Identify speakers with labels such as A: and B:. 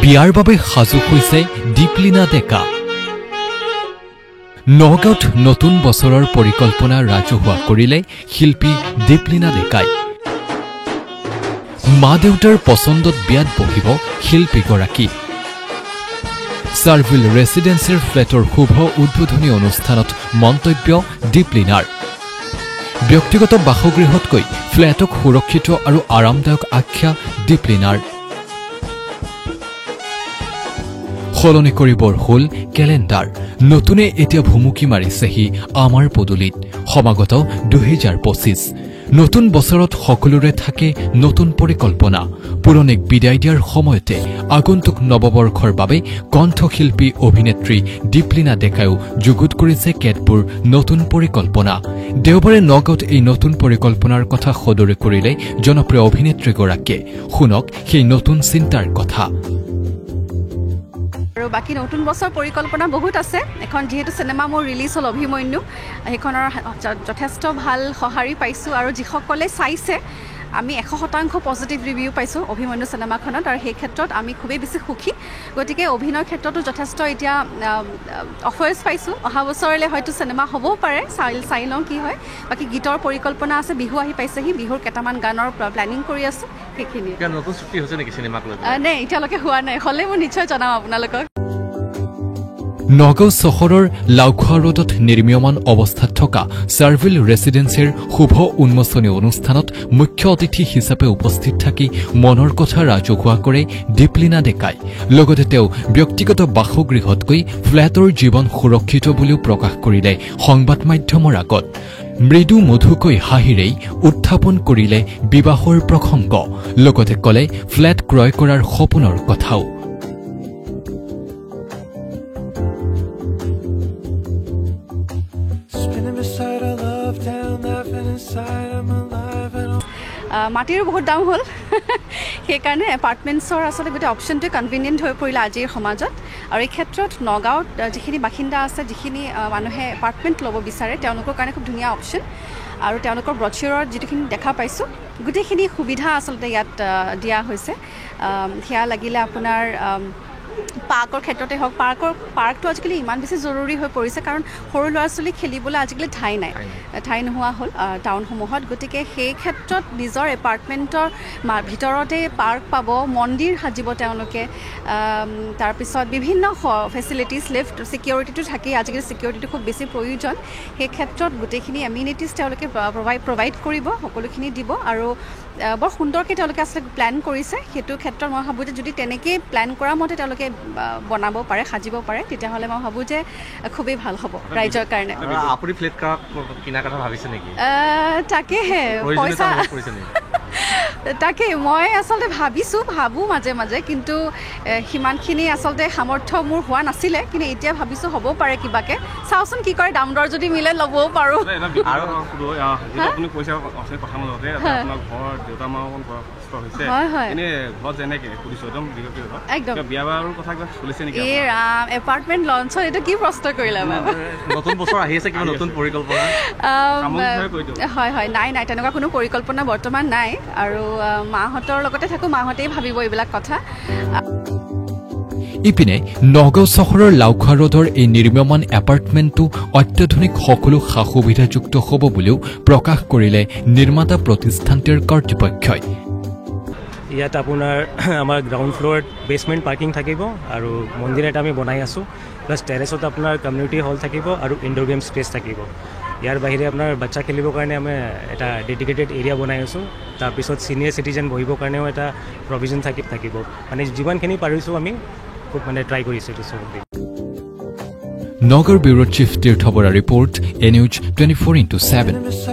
A: বিয়াৰ বাবে সাজু হৈছে দীপলিনা ডেকা নগাঁৱত নতুন বছৰৰ পৰিকল্পনা ৰাজহুৱা কৰিলে শিল্পী দীপলিনা ডেকাই মা দেউতাৰ পছন্দত বিয়াত বহিব শিল্পীগৰাকী সাৰ্ভিল ৰেসিডেন্সিৰ ফ্লেটৰ শুভ উদ্বোধনী অনুষ্ঠানত মন্তব্য দীপলিনাৰ ব্যক্তিগত বাসগৃহতকৈ ফ্লেটক সুৰক্ষিত আৰু আৰামদায়ক আখ্যা দীপলিনাৰ সলনি কৰিবৰ হল ক্যালেন্ডাৰ নতুনে এতিয়া ভুমুকি মাৰিছেহি আমাৰ পদুলিত সমাগত 2025 নতুন বছৰত সকলোৰে থাকে নতুন পৰিকল্পনা পুৰণিক বিদায় দিয়াৰ সময়তে আগন্তুক নৱবৰ্ষৰ বাবে কণ্ঠশিল্পী অভিনেত্ৰী দীপলিনা ডেকায়ো যুগুত কৰিছে কেতবোৰ নতুন পৰিকল্পনা দেওবাৰে নগাঁৱত এই নতুন পৰিকল্পনাৰ কথা সদৰি কৰিলে জনপ্ৰিয় অভিনেত্ৰীগৰাকীয়ে শুনক সেই নতুন চিন্তাৰ কথা
B: আৰু বাকি নতুন বছৰ পৰিকল্পনা বহুত আছে এখন যেহেতু সিনেমা মোৰ ৰিলিজ হল অভিমন্যু এখনৰ যথেষ্ট ভাল সহাৰি পাইছো আৰু যিসকলে চাইছে আমি 100% পজিটিভ ৰিভিউ পাইছো অভিমন্যু সিনেমাখনত আৰু সেই ক্ষেত্ৰত আমি খুবেই বেছি সুখী গতিকে অভিনয় ক্ষেত্ৰতো যথেষ্ট এতিয়া অফাৰ্স পাইছো অহা বছৰলৈ হয়তো সিনেমা হ'ব পাৰে চাই লওঁ কি হয় বাকি গীতৰ পৰিকল্পনা আছে বিহু আহি পাইছেহি বিহুৰ কেটামান গানৰ প্ল্যানিং কৰি আছো সেইখিনি
C: নতুন চুক্তি হৈছে নেকি সিনেমাক লৈ
B: নাই এতিয়ালৈকে হোৱা নাই হলে মই নিশ্চয় জনাম আপোনালোকক
A: নগাঁও চহৰৰ লাউখোৱা ৰোডত নিৰ্মীয়মান অৱস্থাত থকা সাৰ্ভিল ৰেসিডেন্সিৰ শুভ উন্মোচনী অনুষ্ঠানত মুখ্য অতিথি হিচাপে উপস্থিত থাকি মনৰ কথা ৰাজহুৱা কৰে দীপলিনা ডেকাই লগতে তেওঁ ব্যক্তিগত বাসগৃহতকৈ ফ্লেটৰ জীৱন সুৰক্ষিত বুলিও প্ৰকাশ কৰিলে সংবাদ মাধ্যমৰ আগত মৃদু মধুকৈ হাঁহিৰেই উত্থাপন কৰিলে বিবাহৰ প্ৰসংগ লগতে কলে ফ্লেট ক্ৰয় কৰাৰ সপোনৰ কথাও
B: মাটিৰ বহুত দাম হল সেইকাৰণে এপাৰ্টমেন্টছৰ আসলে গোটে অপশনটো কনভিনিয়েন্ট হৈ পৰিলে আজিৰ সমাজত আৰু এই ক্ষেত্ৰত নগাঁৱত যিখিনি বাসিন্দা আছে যিখিনি মানুহে এপাৰ্টমেন্ট ল'ব বিচাৰে তেওঁলোকৰ কাৰণে খুব ধুনীয়া অপশন আৰু তেওঁলোকৰ ব্ৰচাৰত যিখিনি দেখা পাইছো গোটেইখিনি সুবিধা আসলে ইয়াত দিয়া হৈছে হিয়া লাগিলে আপোনাৰ পাৰ্কৰ ক্ষেত্ৰতে হওক পাৰ্কটো আজিকালি ইমান বেছি জৰুৰী হৈ পৰিছে কাৰণ সৰু ল'ৰা ছোৱালী খেলিবলৈ আজিকালি ঠাই নোহোৱা হ'ল টাউনসমূহত গতিকে সেই ক্ষেত্ৰত নিজৰ এপাৰ্টমেণ্টৰ ভিতৰতে পাৰ্ক পাব মন্দিৰ সাজিব তেওঁলোকে তাৰপিছত বিভিন্ন ফেচিলিটিজ লিফ্ট ছিকিউৰিটিটো থাকেই আজিকালি ছিকিউৰিটিটো খুব বেছি প্ৰয়োজন সেই ক্ষেত্ৰত গোটেইখিনি এমিনিটিজ তেওঁলোকে প্ৰভাইড কৰিব সকলোখিনি দিব আৰু বৰ সুন্দৰকৈ তেওঁলোকে আসলে প্ল্যান কৰিছে সেইটো ক্ষেত্ৰত মই ভাবোঁ যে যদি তেনেকৈ প্ল্যান কৰা মতে তেওঁলোকে বনাব পাৰে সাজিব পাৰে তেতিয়াহ'লে মই ভাবোঁ যে খুবেই ভাল হ'ব ৰাইজৰ কাৰণে
C: আপুনি ফ্লেট কিনা কথা ভাবিছে নেকি
B: তাকেহে পইচা তাকে মই আসলে ভাবোঁ মাজে মাজে কিন্তু সিমানখিনি আসলে সামৰ্থ্য মোৰ হোৱা নাছিলে কিন্তু এতিয়া ভাবিছোঁ হ'ব পাৰে কিবাকে চাওচোন কি কৰে দাম দৰ যদি মিলে ল'বও পাৰোঁ
C: আৰু আপুনি পইচা আছে কথা মতে আপোনাৰ ঘৰ দেউতা মা কষ্ট হৈছে এনে ঘৰ যেনেকে সুধিছোঁ একদম বিয়া বাৰুৰ কথা কিবা চলিছে নেকি
B: এই এপাৰ্টমেণ্ট লঞ্চৰ এইটো কি প্ৰশ্ন কৰিলে
C: নতুন বছৰ আহি আছে কিবা নতুন পৰিকল্পনা
B: হয় নাই তেনেকুৱা কোনো পৰিকল্পনা বৰ্তমান নাই আৰু মাহঁতৰ লগতে থাকো মাহঁতেই ভাবিব এইবিলাক কথা
A: ইপিনে নগাঁও চহৰৰ লাউখোৱা ৰোডৰ এই নিৰ্মীয়মান এপাৰ্টমেণ্টটো অত্যাধুনিক সকলো সা সুবিধাযুক্ত হ'ব বুলিও প্ৰকাশ কৰিলে নিৰ্মাতা প্ৰতিষ্ঠানটোৰ কৰ্তৃপক্ষই
D: ইয়াত আপোনাৰ আমাৰ গ্ৰাউণ্ড ফ্ল'ৰত বেছমেণ্ট পাৰ্কিং থাকিব আৰু মন্দিৰ এটা আমি বনাই আছোঁ প্লাছ টেৰেছত আপোনাৰ কমিউনিটি হল থাকিব আৰু ইনডোৰ গেম স্পেচ থাকিব ইয়াৰ বাহিৰে আপোনাৰ বাচ্চা খেলিবৰ কাৰণে আমি এটা ডেডিকেটেড এৰিয়া বনাই আছোঁ তাৰপিছত ছিনিয়ৰ চিটিজেন বহিবৰ কাৰণেও এটা প্ৰভিজন থাকিব মানে যিমানখিনি পাৰিছোঁ আমি খুব মানে ট্ৰাই কৰিছোঁ এইটো চব
A: নগৰ ব্যুৰ চিফ তীৰ্থ বৰা ৰিপৰ্ট এনিউজ 24/7